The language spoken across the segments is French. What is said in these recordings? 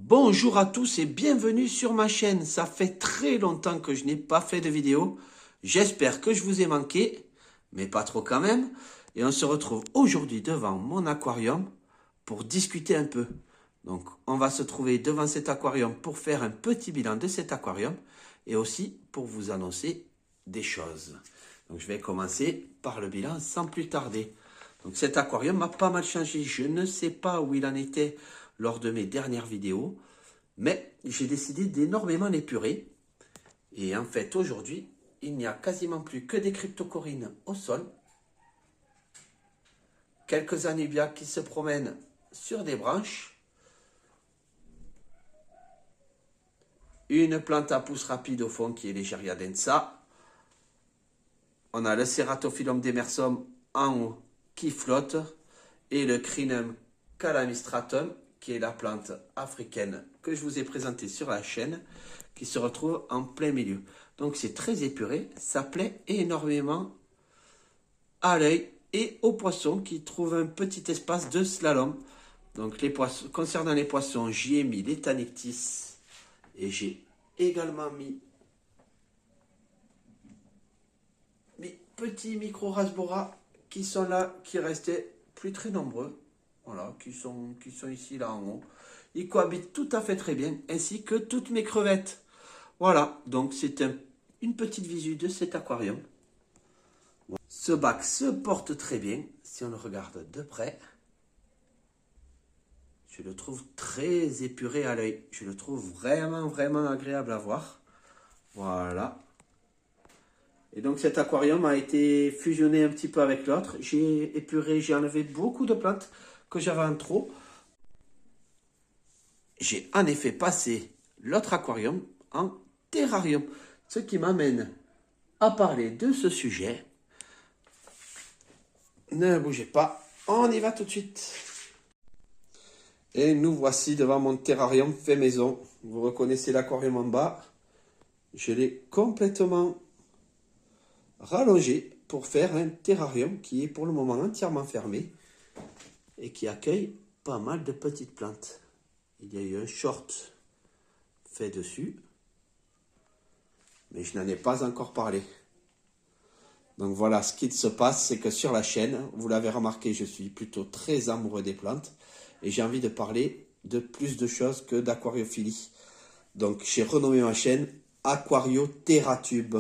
Bonjour à tous et bienvenue sur ma chaîne. Ça fait très longtemps que je n'ai pas fait de vidéo. J'espère que je vous ai manqué, mais pas trop quand même. Et on se retrouve aujourd'hui devant mon aquarium pour discuter un peu. Donc on va se trouver devant cet aquarium pour faire un petit bilan de cet aquarium et aussi pour vous annoncer des choses. Donc je vais commencer par le bilan sans plus tarder. Donc cet aquarium m'a pas mal changé. Je ne sais pas où il en était lors de mes dernières vidéos, mais j'ai décidé d'énormément l'épurer. Et en fait, aujourd'hui, il n'y a quasiment plus que des cryptocorines au sol, quelques anubias qui se promènent sur des branches, une plante à pousse rapide au fond qui est l'Egeria densa. On a le Ceratophyllum demersum en haut qui flotte et le Crinum calamistratum qui est la plante africaine que je vous ai présentée sur la chaîne qui se retrouve en plein milieu. Donc c'est très épuré, ça plaît énormément à l'œil et aux poissons qui trouvent un petit espace de slalom. Donc les poissons, concernant les poissons, j'y ai mis les Tanectis et j'ai également mis mes petits micro-rasbora qui sont là, qui restaient plus très nombreux. Voilà, qui sont ici, là en haut. Ils cohabitent tout à fait très bien, ainsi que toutes mes crevettes. Voilà, donc c'est une petite visu de cet aquarium. Bon. Ce bac se porte très bien, si on le regarde de près. Je le trouve très épuré à l'œil. Je le trouve vraiment agréable à voir. Voilà. Et donc cet aquarium a été fusionné un petit peu avec l'autre. J'ai épuré, j'ai enlevé beaucoup de plantes que j'avais en trop. J'ai en effet passé l'autre aquarium en terrarium. Ce qui m'amène à parler de ce sujet. Ne bougez pas, on y va tout de suite. Et nous voici devant mon terrarium fait maison. Vous reconnaissez l'aquarium en bas. Je l'ai complètement rallongé pour faire un terrarium qui est pour le moment entièrement fermé et qui accueille pas mal de petites plantes. Il y a eu un short fait dessus, mais je n'en ai pas encore parlé. Donc voilà, ce qui se passe, c'est que sur la chaîne, vous l'avez remarqué, je suis plutôt très amoureux des plantes et j'ai envie de parler de plus de choses que d'aquariophilie. Donc j'ai renommé ma chaîne Aquarioterratube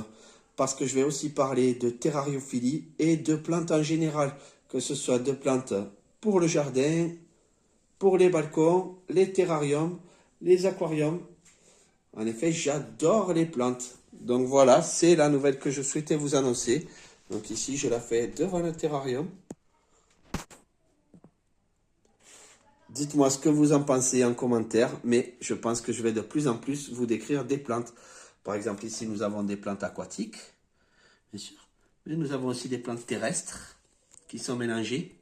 parce que je vais aussi parler de terrariophilie et de plantes en général, que ce soit de plantes pour le jardin, pour les balcons, les terrariums, les aquariums. En effet, j'adore les plantes. Donc voilà, c'est la nouvelle que je souhaitais vous annoncer. Donc ici, je la fais devant le terrarium. Dites-moi ce que vous en pensez en commentaire, mais je pense que je vais de plus en plus vous décrire des plantes. Par exemple, ici, nous avons des plantes aquatiques, bien sûr. Mais nous avons aussi des plantes terrestres qui sont mélangées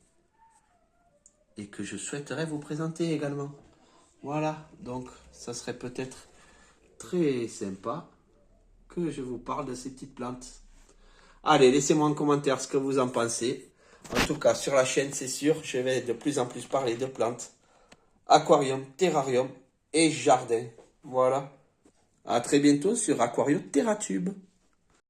et que je souhaiterais vous présenter également. Voilà, donc ça serait peut-être très sympa que je vous parle de ces petites plantes. Allez, laissez-moi en commentaire ce que vous en pensez. En tout cas, sur la chaîne, c'est sûr, je vais de plus en plus parler de plantes. Aquarium, terrarium et jardin. Voilà. À très bientôt sur Aquarioterratube.